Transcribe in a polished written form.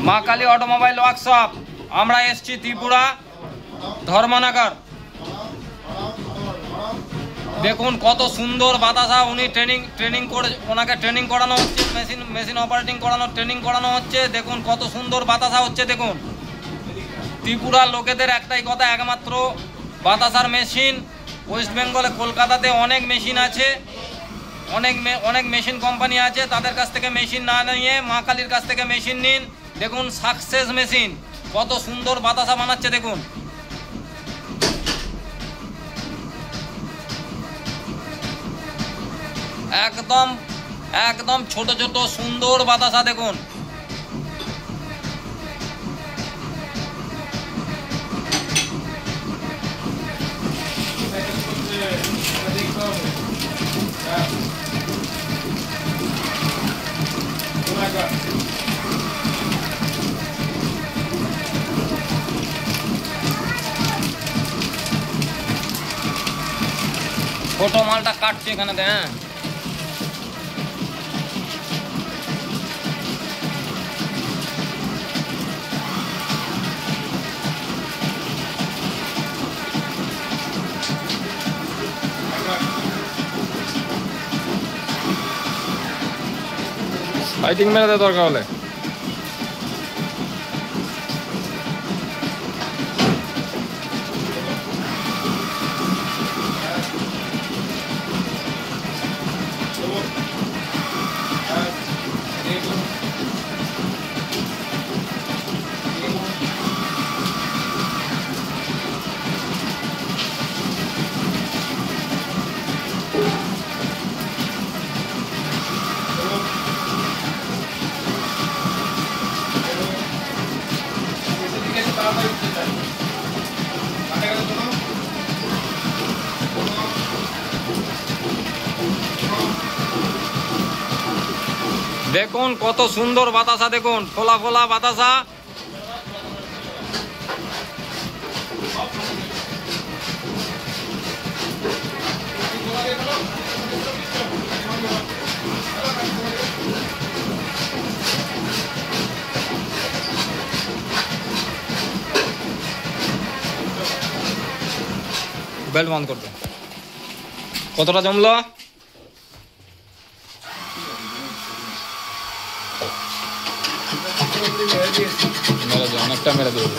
মা Kali automobile workshop. আমরা এসছি ত্রিপুরা ধর্মনগর। দেখুন কত সুন্দর বাতাসা। উনি ট্রেনিং করে, ওনাকে ট্রেনিং করানো হচ্ছে, মেশিন অপারেটিং ট্রেনিং করানো হচ্ছে। দেখুন কত সুন্দর বাতাসা হচ্ছে। দেখুন ত্রিপুরার লোকেদের একটাই কথা, একমাত্র বাতাসার মেশিন। ওয়েস্ট বেঙ্গলে কলকাতাতে অনেক মেশিন আছে, অনেক মেশিন কোম্পানি আছে। তাদের কাছ থেকে মেশিন না নিয়ে মা কালীর কাছ থেকে মেশিন নিন। দেখুন সাকসেস মেশিন, কত সুন্দর বাতাসা বানাচ্ছে। দেখুন একদম ছোট ছোট সুন্দর বাতাসা। দেখুন ছোট মালটা কাটছে এখানে। হ্যাঁ ফাইটিং মেরে দেয় দরকার হলে। দেখুন কত সুন্দর বাতাসা। দেখুন ফোলা ফোলা বাতাসা। বেল্ট বন্ধ করতে। কতটা জমলো? মেরে দিয়ে অনেকটা মেরে দিয়ে।